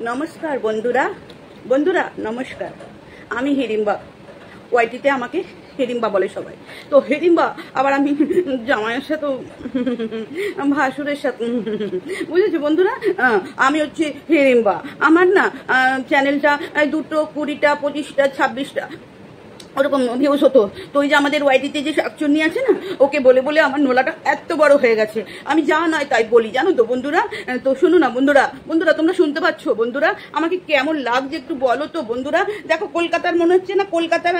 নমস্কার বন্ধুরা বন্ধুরা নমস্কার। আমি হিড়িম্বা, ওয়াইটিতে আমাকে হিড়িম্বা বলে সবাই। তো হিড়িম্বা আবার আমি জামাইয়ের সাথে ভাসুরের সাথে বুঝেছি বন্ধুরা। আমি হচ্ছে হিড়িম্বা। আমার না চ্যানেলটা 2টো 20টা 25টা 26টা ওরকম ভিউজ হতো। তো ওই যে আমাদের ওয়াইটিতে যে শাকচুন্নি আছে না, ওকে বলে বলে আমার নোলাটা এত বড় হয়ে গেছে। আমি যা নয় তাই বলি, জানো তো বন্ধুরা। তো শুনো না বন্ধুরা, বন্ধুরা তোমরা শুনতে পাচ্ছ বন্ধুরা, আমাকে কেমন লাগছে একটু বলো তো বন্ধুরা। দেখো কলকাতার মনে হচ্ছে না, কলকাতার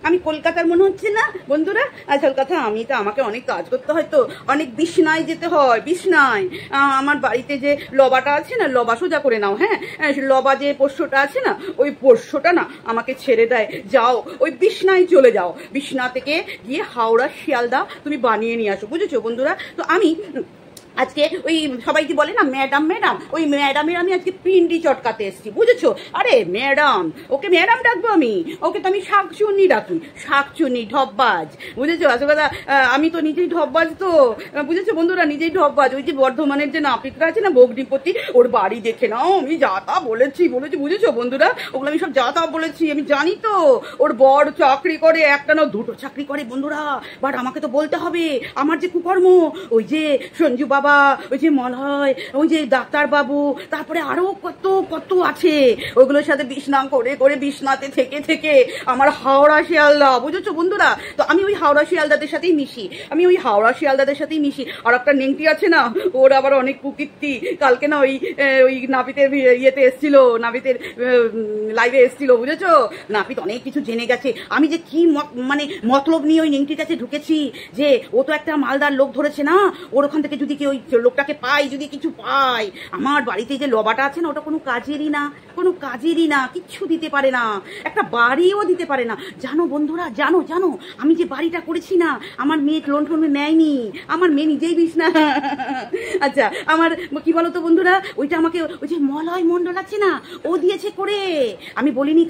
আমি কলকাতার মনে হচ্ছে না বন্ধুরা। আসল কথা আমি তো আমাকে অনেক কাজ করতে হয়, তো অনেক বিছনায় যেতে হয়। বিছনায় আমার বাড়িতে যে লবাটা আছে না, লবা সোজা করে নাও, হ্যাঁ লবা যে পোষ্যটা আছে না, ওই পোষ্যটা না আমাকে ছেড়ে দেয়, যাও ওই বিছনায় চলে যাও, বিছনা থেকে গিয়ে হাওড়া শিয়ালদা তুমি বানিয়ে নিয়ে আসো, বুঝেছো বন্ধুরা। তো আমি আজকে ওই সবাই কি বলে না ম্যাডাম ম্যাডাম, ওই ম্যাডামের আমি আজকে পিন্ডি চটকাতে এসেছি, বুঝেছো। আরে ম্যাডাম, ওকে ম্যাডাম ডাকবো আমি, ওকে তো আমি শাকচুন্নি ডাকি, শাকচুন্নি ঢপবাজ, বুঝেছো। আসলে কথা আমি তো নিজেই ঢপবাজ, তো বুঝেছো বন্ধুরা, নিজেই ঢপবাজ। ওই যে বর্ধমানের যে নাপিতরা আছে না, বগ্নিপতি, ওর বাড়ি দেখে নাও, আমি যা তা বলেছি বুঝেছো বন্ধুরা। ওগুলো আমি সব যা তা বলেছি, আমি জানি তো। ওর বড় চাকরি করে, একটা না 2টো চাকরি করে বন্ধুরা। বাট আমাকে তো বলতে হবে আমার যে কুকর্ম, ওই যে সঞ্জু বাবা, ওই যে মলয়, ওই যে ডাক্তার বাবু, তারপরে আরো কত কত আছে, ওইগুলোর সাথে বিছনা করে করে বিছনাতে থেকে থেকে আমার হাওড়া শিয়ালদা, বুঝেছো বন্ধুরা। তো আমি ওই হাওড়া শিয়ালদাদের সাথেই মিশি, আর একটা নেংটি আছে না, ওর আবার অনেক কুকীর্তি। কালকে না ওই নাপিতের ইয়েতে এসছিল, নাপিতের লাইভে এসছিল, বুঝেছো। নাপিত অনেক কিছু জেনে গেছে। আমি যে কি মানে মতলব নিয়ে ওই নেংটির কাছে ঢুকেছি, যে ও তো একটা মালদার লোক ধরেছে না, ওর ওখান থেকে যদি ওই লোকটাকে পাই, যদি কিছু পাই, আমার বাড়িতে যে লবাটা আছে না, ওটা কোনো কাজেরই না, কিচ্ছু দিতে পারে না, একটা বাড়িও দিতে পারে না, জানো বন্ধুরা। জানো আমি যে বাড়িটা করেছি না, আমার মেয়ে লোন টোন নেয়নি, আমার মেয়ে নিজেই দিস না। আচ্ছা আমার কি বলতো বন্ধুরা, ওইটা আমাকে ওই যে মলয় মন্ডল আছে না, ও দিয়েছে করে। আমি বলিনি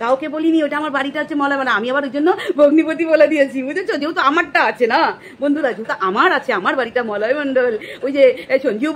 কাউকে বলিনি, ওটা আমার বাড়িটা হচ্ছে মলয়, মানে আমি আবার ওই জন্য ভগ্নিপতি বলে দিয়েছি, বুঝেছো। যেহেতু আমারটা আছে না বন্ধুরা, যেহেতু আমার আছে, আমার বাড়িটা মলয় মন্ডল। ওই যে সঞ্জু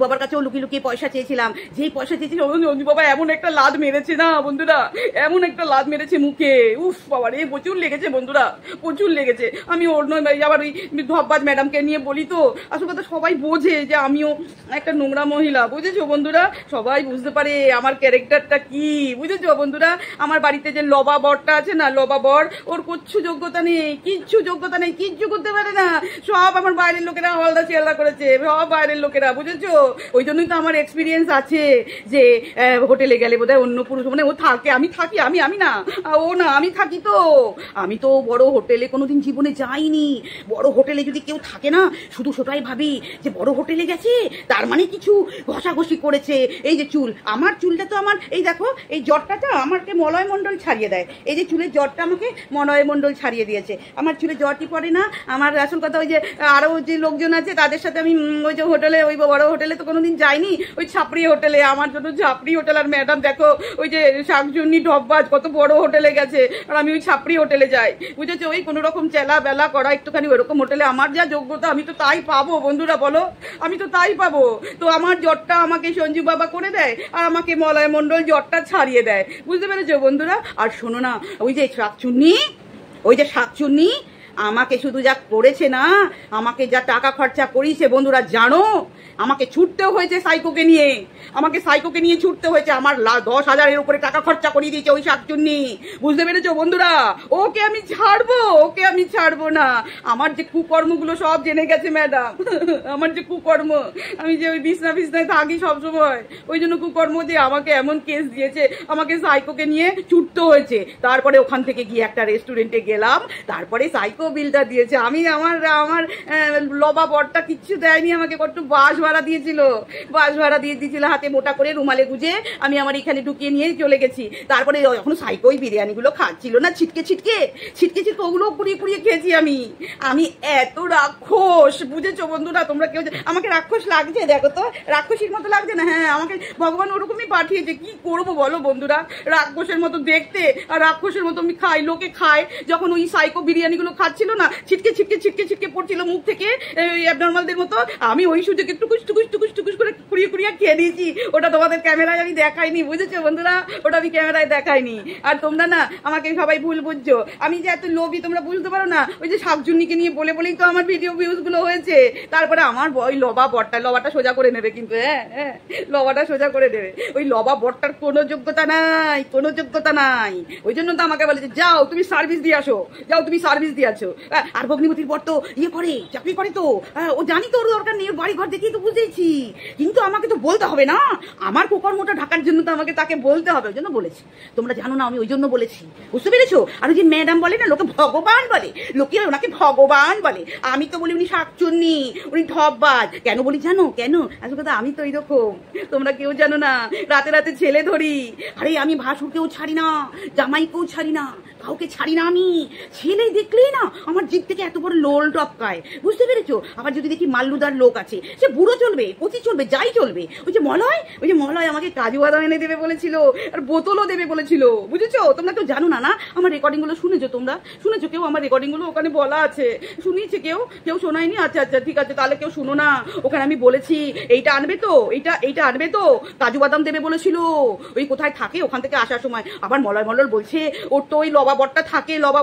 বাবার কাছেও লুকিয়ে লুকিয়ে পয়সা চেয়েছিলাম, যেই পয়সা চেয়েছিলাম সঞ্জু বাবা এমন একটা লাদ মেরেছে না বন্ধুরা, এমন একটা লাদ মেরেছে মুখে, উফ বাবা রে, প্রচুর লেগেছে বন্ধুরা, প্রচুর লেগেছে। আমি ওর নয় আবার ওই ধপবাজ ম্যাডামকে নিয়ে বলি, তো আসলে কথা সবাই বোঝে যে আমিও একটা নোংরা মহিলা, বুঝেছো বন্ধুরা। সবাই বুঝতে পারে আমার ক্যারেক্টারটা কি, বুঝেছো বন্ধুরা। আমার বাড়িতে যে লবা বরটা আছে না, লবা বর, ওর কিচ্ছু যোগ্যতা নেই, কিচ্ছু করতে পারে না। সব আমার বাইরের লোকেরা হলদা চেয়ালা করেছে, সব বাইরের লোকেরা, বুঝেছো। ওই জন্যই তো আমার এক্সপিরিয়েন্স আছে, যে হোটেলে গেলে বোধহয় অন্য পুরুষ, মানে ও থাকে, আমি থাকি, আমি না, ও না, আমি থাকি। তো আমি তো বড় হোটেলে কোনোদিন জীবনে যাইনি। বড় হোটেলে যদি কেউ থাকে না, শুধু সেটাই ভাবি যে বড় হোটেলে গেছে, তার মানে কিছু ঘষাঘষি করেছে। এই যে চুল, আমার চুলটা তো আমার, এই দেখো এই জটটা তো আমাকে মলয় মন্ডল ছাড়িয়ে দেয়, এই যে চুলের জটটা আমাকে মলয় মন্ডল ছাড়িয়ে দিয়েছে। আমার চুলে জটই পড়ে না। আমার আসল কথা ওই যে আরো যে লোকজন আছে তাদের সাথে আমি ওই যে হোটেলে, ওই বড় হোটেলে তো কোনোদিন যাইনি, ওই ছাপড়ি হোটেলে, আমার জন্য ছাপড়ি হোটেল। আর ম্যাডাম দেখো ওই যে শাকচুন্নি ঢপবাজ কত বড় হোটেলে গেছে, আর আমি ওই ছাপড়ি হোটেলে যাই, বুঝেছো। ওই কোনো রকম চেলা বেলা করা একটুখানি ওরকম হোটেলে আমার যা যোগ্যতা, আমি তো তাই পাবো বন্ধুরা, বলো, আমি তো তাই পাবো। তো আমার জটটা আমাকে সঞ্জু বাবা করে দেয়, আর আমাকে মলয় মন্ডল জটটা ছাড়িয়ে দেয়, বুঝতে পেরেছো বন্ধুরা। আর শোনো না, ওই যে শাকচুন্নি আমাকে শুধু যা করেছে না, আমাকে যা টাকা খরচা করিয়েছে বন্ধুরা, জানো আমাকে ছুটতেও হয়েছে সাইকোকে নিয়ে ছুটতে হয়েছে। আমার 10,000-এর উপরে টাকা খরচা করিয়ে দিয়েছে ওই শাকচুন্নি, বুঝতে পেরেছো বন্ধুরা। ওকে আমি ছাড়বো না। আমার যে কুকর্মগুলো সব জেনে গেছে ম্যাডাম, আমার যে কুকর্ম, আমি যে ওই বিছনায় থাকি সবসময়, ওই জন্য কুকর্ম যে আমাকে এমন কেস দিয়েছে, আমাকে সাইকোকে নিয়ে ছুটতে হয়েছে। তারপরে ওখান থেকে গিয়ে একটা রেস্টুরেন্টে গেলাম, তারপরে সাইকো বিলটা দিয়েছে। আমি আমার লবা বরটা কিচ্ছু দেয়নি আমাকে, কত বাস ভাড়া দিয়েছিল হাতে মোটা করে রুমালে গুজে, আমি আমার এখানে ঢুকিয়ে নিয়ে চলে গেছি। তারপরে যখন সাইকো ওই বিরিয়ানিগুলো খাচ্ছিল না, ছিটকে ওগুলো পুড়িয়ে খেয়েছি আমি এত রাক্ষস, বুঝেছো বন্ধুরা। তোমরা কেউ আমাকে রাক্ষস লাগছে, দেখো তো রাক্ষসীর মতো লাগছে না? হ্যাঁ, আমাকে ভগবান ওরকমই পাঠিয়েছে, কি করবো বলো বন্ধুরা। রাক্ষসের মতো দেখতে আর রাক্ষসের মতো আমি খাই, লোকে খায় যখন ওই সাইকো বিরিয়ানিগুলো খাচ্ছি, যাচ্ছিল না, ছিটকে ছিটকে ছিটকে ছিটকে পড়ছিল মুখ থেকে অ্যাবনর্মালদের মতো। আমি ওই সুযোগে টুকুস টুকুস টুকুস টুকুস করে কুড়িয়ে কুড়িয়ে খেয়ে দিয়েছি। ওটা তোমাদের ক্যামেরায় আমি দেখাইনি, বুঝেছো বন্ধুরা? ওটা আমি ক্যামেরায় দেখাইনি। আর তোমরা না আমাকে সবাই ভুল বুঝছো, আমি যে এত লোভী তোমরা বুঝতে পারো না। ওই যে শাকচুন্নিকে নিয়ে বলে বলেই তো আমার ভিডিও ভিউজ গুলো হয়েছে। তারপরে আমার ওই লবাটা সোজা করে নেবে কিন্তু, হ্যাঁ লবাটা সোজা করে দেবে। ওই লবা বটটার কোনো যোগ্যতা নাই, কোনো যোগ্যতা নাই। ওই জন্য তো আমাকে বলেছে যাও তুমি সার্ভিস দিয়ে আসো, যাও তুমি সার্ভিস দিয়ে আসো। আর ভগ্নিপতির বর তো ইয়ে করে, চাকরি করে তো, ও জানি তো ওর দরকার নেই, বাড়ি ঘর দেখেই তো বুঝেছি। কিন্তু আমাকে তো বলতে হবে না, আমার কুকর্মটা ঢাকার জন্য তো আমাকে তাকে বলতে হবে, ওই জন্য বলেছি। তোমরা জানো না আমি ওই জন্য বলেছি, বুঝতে পেরেছো? আর ওই যে ম্যাডাম বলে না, লোকে ভগবান বলে, লোকে ওনাকে ভগবান বলে। আমি তো বলি উনি শাকচুন্নি, উনি ঢপবাজ। কেন বলি জানো? কেন? আসলে কথা আমি তো এইরকম, তোমরা কেউ জানো না। রাতে রাতে ছেলে ধরি, আরে আমি ভাসুরকেও ছাড়ি না, জামাইকেও ছাড়ি না, কাউকে ছাড়ি না। আমি ছেলে দেখলেই না আমার জিভ থেকে এত বড় লোল টপকায়, বুঝতে পেরেছো? আবার যদি দেখি মাল্লুদার লোক আছে, সে বুড়ো চলবে, কচি চলবে, যাই চলবে। ওই যে মলয় আমাকে কাজু বাদাম এনে দেবে বলেছিল, আর বোতলও দেবে বলেছিল, বুঝেছো? তোমরা কেউ জানো না। না আমার রেকর্ডিং গুলো শুনেছো? তোমরা শুনেছো কেউ? আমার রেকর্ডিং গুলো ওখানে বলা আছে, শুনিয়েছে কেউ? কেউ শোনায়নি? আচ্ছা আচ্ছা ঠিক আছে, তাহলে কেউ শুনো না। ওখানে আমি বলেছি এইটা আনবে তো, এইটা আনবে তো, কাজু বাদাম দেবে বলেছিল। ওই কোথায় থাকে ওখান থেকে আসার সময় আবার মলয় বলছে ওর তো ওই লবা বটটা থাকে, লবা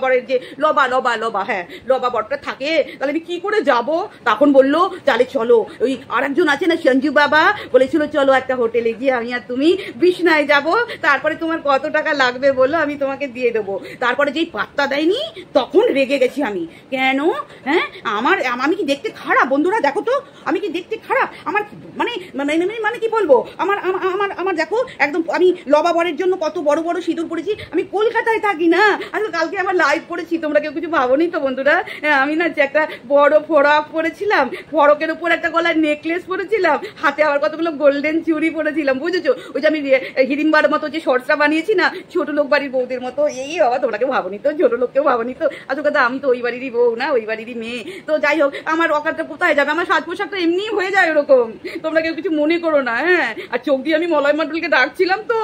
বরের যে লবা হ্যাঁ লবা বটটা থাকে। তাহলে আমি কি করে যাব? তখন বললো তাহলে চলো, ওই আরেকজন আছে না সঞ্জু বাবা, বলেছিল চলো একটা হোটেলে গিয়ে আমি আর তুমি বিছনায় যাব, তারপরে তোমার কত টাকা লাগবে বলো, আমি তোমাকে দিয়ে দেবো। তারপরে যেই পাত্তা দেয়নি তখন রেগে গেছি আমি। কেন? হ্যাঁ আমি কি দেখতে খারাপ? বন্ধুরা দেখো তো, আমি কি দেখতে খারাপ? আমার মানে কি বলবো, আমার দেখো একদম, আমি লবা বরের জন্য কত বড় বড় সিঁদুর পরেছি। আমি কলকাতায় থাকি না। আসলে কালকে আমার লাইভ করেছি, তোমরা কেউ কিছু ভাবোনি তো বন্ধুরা? আমি না একটা বড় ফরক পরেছিলাম, ফরকের উপর একটা গলার নেকলেস পরেছিলাম, হাতে আবার কতগুলো গোল্ডেন চুড়ি পরেছিলাম, বুঝেছো? ওই যে আমি হিড়িম্বার মতো যে শর্টসটা বানিয়েছি না, ছোট লোক বাড়ির বউদের মতো। এই বাবা তোমরা কেউ ভাবোনি তো, ছোট লোক কেউ ভাবোনি তো? আসলে কথা আমি তো ওই বাড়িরই বউ না, ওই বাড়িরই মেয়ে। তো যাই হোক, আমার অকারটা কোথায় যাবে? আমার সাজ পোশাকটা এমনি হয়ে যায় ওরকম, তোমরা কেউ কিছু মনে করো না। হ্যাঁ, আর চোখ দিয়ে আমি মলয় মন্ডলকে ডাকছিলাম তো,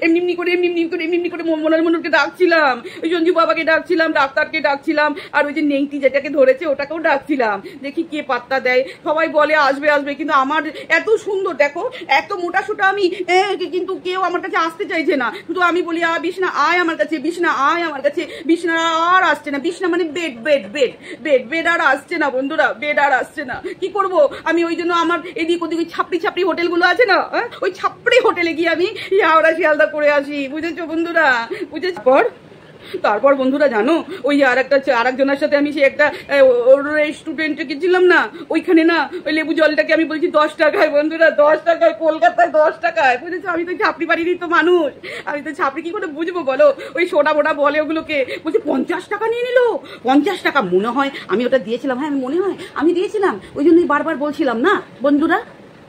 এমনি করে মলয় মন্ডলকে ডাকছিলাম, ওই সঞ্জু বাবাকে ডাকছিলাম, ডাক্তারকে ডাকছিলাম, আর ওই যে নেংটি যেটাকে ধরেছে ওটাকেও ডাকছিলাম। দেখি কে পাত্তা দেয়। সবাই বলে আসবে, কিন্তু আমার এত সুন্দর দেখো, এত মোটা সোটা আমি, কিন্তু কেউ আমার কাছে আসতে চাইছে না। কিন্তু আমি বলি বিছনা আয় আমার কাছে, বিছনা আয় আমার কাছে, বিছনা আর আসছে না। বিছনা মানে বেড আর আসছে না বন্ধুরা, বেড আর আসছে না। কি করব আমি? ওই জন্য আমার এদিক ওদিক ছাপড়ি হোটেলগুলো আছে না, ওই ছাপড়ি হোটেলে গিয়ে আমি হাওড়া শিয়ালদা করে আসি, বুঝেছো বন্ধুরা? তারপর বন্ধুরা জানো, ওই আরেকজনের সাথে আমি সে একটা রেস্টুরেন্টে গেছিলাম না, ওইখানে না ওই লেবু জলটাকে আমি বলছি 10 টাকায় বন্ধুরা, 10 টাকায়, কলকাতায় 10 টাকায়, বুঝেছো? আমি তো ছাপড়ি বাড়িরই তো মানুষ, আমি তো ছাপড়ি কি করে বুঝবো বলো? ওই সোডা বোডা বলে ওগুলোকে, বলছি 50 টাকা নিয়ে নিল। 50 টাকা মনে হয় আমি ওটা দিয়েছিলাম, হ্যাঁ মনে হয় আমি দিয়েছিলাম, ওই জন্যই বারবার বলছিলাম না বন্ধুরা,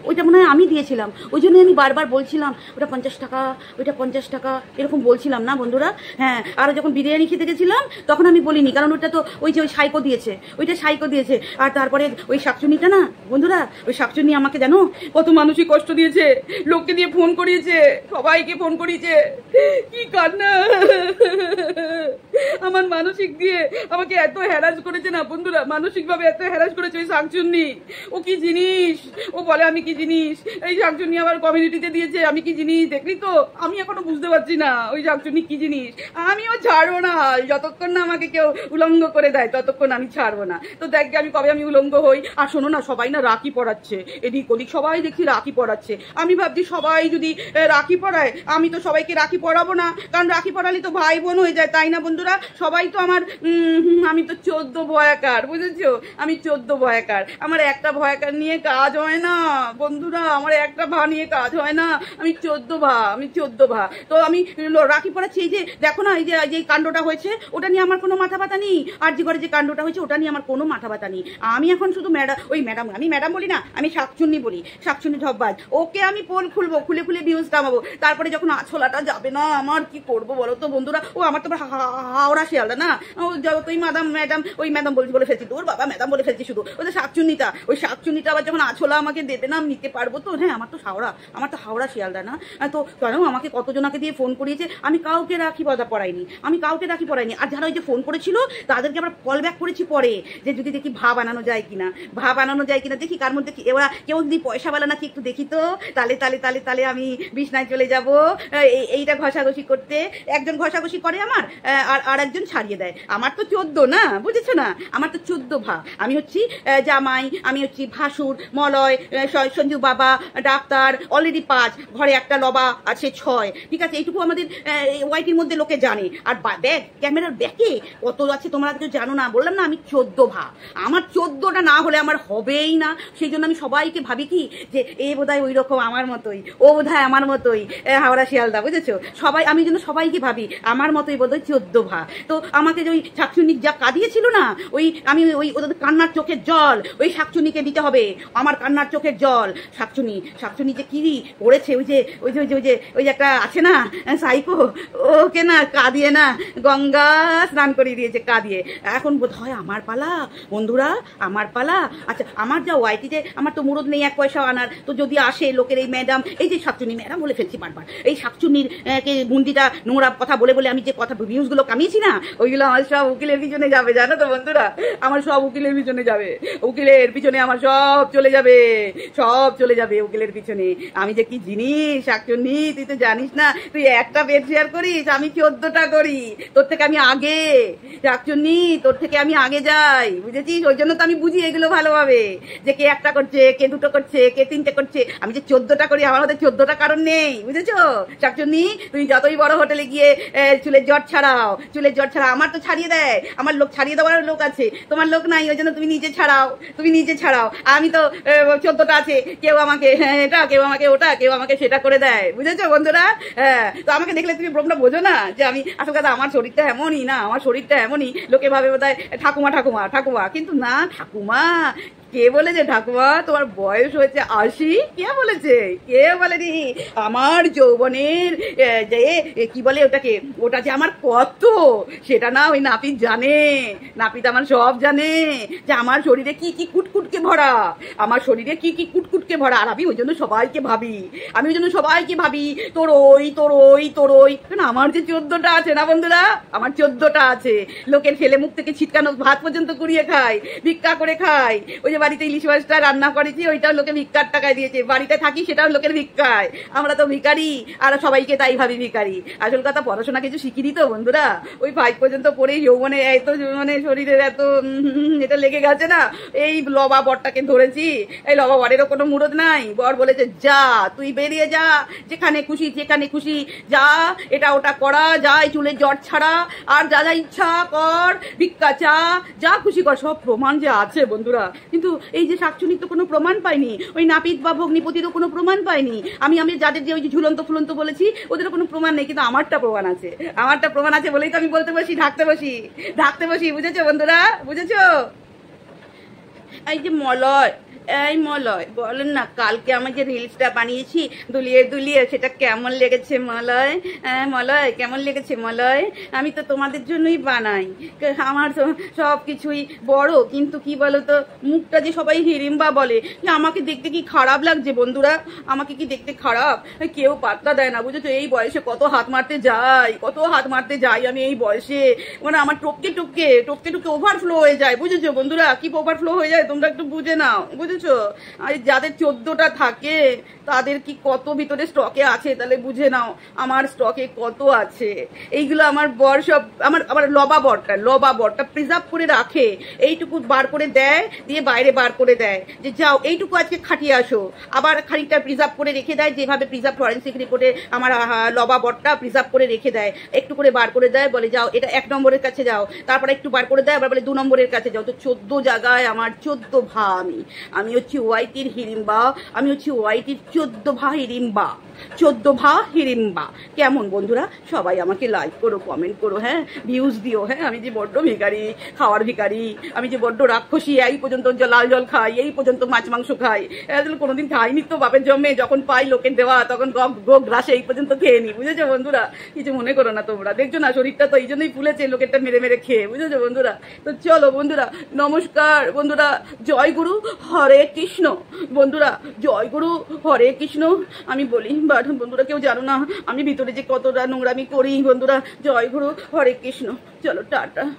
ওইটা মনে হয় আমি দিয়েছিলাম, ওই জন্য আমি বারবার বলছিলাম ওটা 50 টাকা, ওইটা 50 টাকা, এরকম বলছিলাম না বন্ধুরা? হ্যাঁ, আর যখন বিরিয়ানি খেতে গেছিলাম তখন আমি বলিনি, কারণ ওইটা তো ওই সাইকো দিয়েছে, ওইটা সাইকো দিয়েছে। আর তারপরে ওই শাকচুন্নিটা না বন্ধুরা, ওই শাকচুন্নি আমাকে জানো কত মানসিক কষ্ট দিয়েছে, লোককে দিয়ে ফোন করিয়েছে, সবাইকে ফোন করিয়েছে, কি কান্না। আমার মানসিক দিয়ে আমাকে এত হ্যারাস করেছে না বন্ধুরা, মানসিক ভাবে এত হ্যারাস করেছে ওই শাকচুন্নি। ও কি জিনিস, ও বলে আমি কি জিনিস, এই শাকচুন্নি আবার কমিউনিটিতে দিয়েছে আমি কি জিনিস, দেখলি তো? আমি এখনো বুঝতে পারছি না ওই শাকচুন্নি কি জিনিস। আমিও ছাড়বো না, যতক্ষণ না আমাকে কেউ উলঙ্গ করে দেয় ততক্ষণ আমি ছাড়বো না। তো দেখবে আমি কবে আমি উলঙ্গ হই। আর শোনো না, সবাই না রাখি পড়াচ্ছে, এদিক ওদিক সবাই দেখছি রাখি পড়াচ্ছে। আমি ভাবছি সবাই যদি রাখি পড়ায়, আমি তো সবাইকে রাখি পড়াবো না, কারণ রাখি পড়ালে তো ভাই বোন হয়ে যায়, তাই না বন্ধুরা? সবাই তো আমার আমি তো 14 ভয়াকার, বুঝেছো? আমি 14 ভয়াকার, আমার একটা ভয়াকার নিয়ে কাজ হয় না বন্ধুরা, আমার একটা ভা নিয়ে কাজ হয় না, আমি 14 ভা। তো আমি রাখি পড়াচ্ছি। এই যে দেখো না, এই যে কাণ্ডটা হয়েছে ওটা নিয়ে আমার কোনো মাথা ব্যথা নেই, আর যে ঘরে যে কাণ্ডটা হয়েছে ওটা নিয়ে আমার কোনো মাথা ব্যথা নেই। আমি এখন শুধু আমি ম্যাডাম বলি না, আমি শাকচুন্নি বলি, শাকচুন্নি ঢপবাজ। ওকে আমি পোল খুলবো, খুলে ভিউজ কামাবো। তারপরে যখন আছলাটা যাবে না, আমার কি করবো বলো তো বন্ধুরা? ও আমার তো হাওড়া শিয়ালদা না, ও যতই ম্যাডাম বলছি বলে ফেলছি, তোর বাবা ম্যাডাম বলে ফেলছি শুধু। ওই শাকচুন্নিটা আবার যখন আছলা আমাকে দেবে না, নিতে পারবো তো? হ্যাঁ, আমার তো হাওড়া শিয়ালদা না তো কেন আমাকে কতজনাকে দিয়ে ফোন করিয়েছে, আমি কাউকে রাখি পরাইনি, আর যারা ওই যে ফোন করেছিল তাদেরকে আবার কল ব্যাক করেছি পরে, যে যদি দেখি ভাব আনানো যায় কিনা, দেখি কার মধ্যে ওরা কেউ যদি পয়সাওয়ালা নাকি একটু দেখি তো, তাহলে আমি বিছনায় চলে যাব এইটা ঘষাঘষি করতে। একজন ঘষাঘষি করে আমার, আর একজন ছাড়িয়ে দেয়। আমার তো 14 না, বুঝেছো না, আমার তো 14 ভা। আমি হচ্ছি জামাই, আমি হচ্ছি ভাসুর, মলয়, সঞ্জু বাবা, ডাক্তার, অলরেডি 5, ঘরে একটা লবা আছে 6। ঠিক আছে, এইটুকু আমাদের ওয়াইটির মধ্যে লোকে জানে। আর ব্যাগ, ক্যামেরার ব্যাগে কত আছে তোমরা কেউ জানো না। বললাম না আমি 14 ভা, আমার 14টা না হলে আমার হবেই না। সেই জন্য আমি সবাইকে ভাবি কি যে এ বোধহয় ওই রকম আমার মতোই, ও বোধহয় আমার মতোই হাওড়া শিয়ালদা, বুঝেছো? আমি যেন সবাইকে ভাবি আমার মতোই বোধহয় 14 ভা। তো আমাকে যে ওই শাকচুন্নি যা কাঁদিয়েছিল না, আমি ওদের কান্নার চোখের জল ওই শাকচুন্নিকে দিতে হবে, আমার কান্নার চোখের জল। শাকচুন্নি যে কি করেছে, ওই যে একটা আছে না সাইকো, ওকে না কাঁদিয়ে না গঙ্গা স্নান করিয়ে দিয়েছে কাঁদিয়ে। এখন বোধ হয় আমার পালা বন্ধুরা, আমার পালা। আচ্ছা, আমার যা ওয়াইটিতে আমার তো মুরদ নেই 1 পয়সা আনার, তো যদি আসে লোকের এই ম্যাডাম, এই যে শাকচুন্নি ম্যাডাম বলে ফেলছি বারবার, এই শাকচুন্নির কে বুন্দিটা নোংরা কথা বলে আমি যে কথা ভিউজগুলো কামিয়েছি না, ওইগুলো আমার সব উকিলের পিছনে যাবে, জানো তো বন্ধুরা, আমার সব উকিলের পিছনে যাবে, উকিলের পিছনে আমার সব চলে যাবে উকিলের পিছনে। আমি যে কি জিনিস শাকচুন্নি, তুই তো জানিস না, তুই একটা বেড শেয়ার করিস, আমি 14টা করি, তোর থেকে আমি আগে। শাকচুন্নি, তোর থেকে আমি আগে যাই, বুঝেছিস? ওই জন্য তো আমি বুঝি এগুলো ভালোভাবে, যে কে 1টা করছে, কে 2টো করছে, কে 3টে করছে। আমি যে 14টা করি, আমার মধ্যে 14টা কারণ নেই, বুঝেছো শাকচুন্নি? তুমি যতই বড় হোটেলে গিয়ে চুলের জট ছাড়াও, আমার তো ছাড়িয়ে দেয়, আমার লোক ছাড়িয়ে দেওয়ার লোক আছে, তোমার লোক নাই, ওই জন্য তুমি নিজে ছাড়াও। আমি তো 14টা আছে, কেউ আমাকে এটা, কেউ আমাকে ওটা, কেউ আমাকে সেটা করে দেয়, বুঝেছো বন্ধুরা? হ্যাঁ, তো আমাকে দেখলে তুমি ব্রমটা বোঝো না যে আমি আসল কথা, আমার শরীরটা এমনই না, লোকে ভাবে বোধহয় ঠাকুমা, কিন্তু না ঠাকুমা। কে বলেছে ঠাকুমা তোমার বয়স হয়েছে 80? কে বলেনি? আমার যৌবনের যে কি বলে ওটা যে আমার কত, সেটা না ওই নাপিত জানে। নাপিত আমার সব জানে যে আমার শরীরে কি কি কুটকুটকে ভরা, আর আমি ওই জন্য সবাইকে ভাবি তোর ওই কারণ আমার যে 14টা আছে না বন্ধুরা, আমার 14টা আছে। লোকের ফেলে মুখ থেকে ছিটকানো ভাত পর্যন্ত কুড়িয়ে খাই, ভিক্ষা করে খাই। ওই যে বাড়িতে ইলিশ মাছটা রান্না করেছি, ওইটাও লোকে ভিক্ষার টাকায় দিয়েছে, বাড়িতে থাকি সেটাও লোকের ভিক্ষায়। আমরা তো ভিখারি, আর সবাইকে তাই ভাবি ভিখারি। আসল কথা, পড়াশোনা কিছু শিখিনি তো বন্ধুরা, ওই 5 পর্যন্ত পড়েই যৌবনে এত শরীরের এত এটা লেগে গেছে না। এই লবা বরটাকে ধরেছি, এই লবা বরেরও কোনো মুরদ নাই। বর বলেছে যা তুই বেরিয়ে যা, যেখানে খুশি যা, এটা ওটা করা, যা এই চুলের জট ছাড়া, আর যা ইচ্ছা কর, ভিক্ষা চা, যা খুশি কর। সব প্রমাণ যে আছে বন্ধুরা, কিন্তু এই যে শাকচুন্নির তো কোনো প্রমাণ পাইনি, ওই নাপিত বা ভগ্নিপতিরও কোনো প্রমাণ পাইনি। আমি যাদের যে ওই যে ঝুলন্ত ফুলন্ত বলেছি, ওদেরও কোনো প্রমাণ নেই, কিন্তু আমারটা প্রমাণ আছে বলেই তো আমি বলতে বসি, ঢাকতে বসি, বুঝেছো বন্ধুরা, বুঝেছো? এই যে মলয় বলেন না, কালকে আমার যে রিলসটা বানিয়েছি দুলিয়ে সেটা কেমন লেগেছে মলয়? কেমন লেগেছে মলয়? আমি তো তোমাদের জন্যই বানাই, আমার সব কিছুই বড়, কিন্তু কি বলতো, মুখটা যে সবাই হিড়িম্বা বলে, আমাকে দেখতে কি খারাপ লাগছে বন্ধুরা, আমাকে কি দেখতে খারাপ? কেউ পাত্তা দেয় না, বুঝেছো? এই বয়সে কত হাত মারতে যাই আমি এই বয়সে, মানে আমার টপকে ওভারফ্লো হয়ে যায়, বুঝেছো বন্ধুরা? কি ওভারফ্লো হয়ে যায় তোমরা একটু বুঝে নাও, বুঝেছো? আর যাদের 14টা থাকে তাদের কি কত ভিতরে স্টকে আছে তাহলে বুঝে নাও আমার স্টকে কত আছে। এইগুলো আমার বর সব আমার লবা বরটা প্রিজার্ভ করে রাখে, এইটুকু বার করে দেয়, দিয়ে বাইরে বার করে দেয় যে যাও এইটুকু আজকে খাটিয়ে আসো, আবার খানিকটা প্রিজার্ভ করে রেখে দেয়, যেভাবে প্রিজার্ভ ফরেন্সিক রিপোর্টে আমার লবা বরটা প্রিজার্ভ করে রেখে দেয়, একটু করে বার করে দেয়, বলে যাও এটা 1 নম্বরের কাছে যাও, তারপরে একটু বার করে দেয়, আবার বলে 2 নম্বরের কাছে যাও। তো 14 জায়গায় আমার 14 ভা। আমি হচ্ছি ওয়াইটির হিড়িম্বা, আমি হচ্ছি ওয়াইটির 14 ভা হিড়িম্বা। কেমন বন্ধুরা? সবাই আমাকে লাইক করো, কমেন্ট করো, হ্যাঁ, ভিউজ দিও। হ্যাঁ, আমি যে বড্ড ভিখারি, খাওয়ার ভিখারি, আমি যে বড্ড রাক্ষসী, এই পর্যন্ত লাল জল খাই, এই পর্যন্ত মাছ মাংস খাই, কোনোদিন খাইনি তো বাপের জন্মে, যখন পাই লোকের দেওয়া তখন গ্রাসে এই পর্যন্ত খেয়ে নি, বুঝেছো বন্ধুরা? কিছু মনে করো না তোমরা, দেখছো না শরীরটা তো এই জন্যই ফুলেছে, লোকেরটা মেরে খেয়ে, বুঝেছো বন্ধুরা? তো চলো বন্ধুরা, নমস্কার বন্ধুরা, জয় গুরু, হরে হরে কৃষ্ণ। বন্ধুরা জয় গুরু, হরে কৃষ্ণ। আমি বলি বাট বন্ধুরা কেউ জানো না আমি ভিতরে যে কতটা নোংরামি করি। বন্ধুরা জয় গুরু, হরে কৃষ্ণ। চলো টাটা।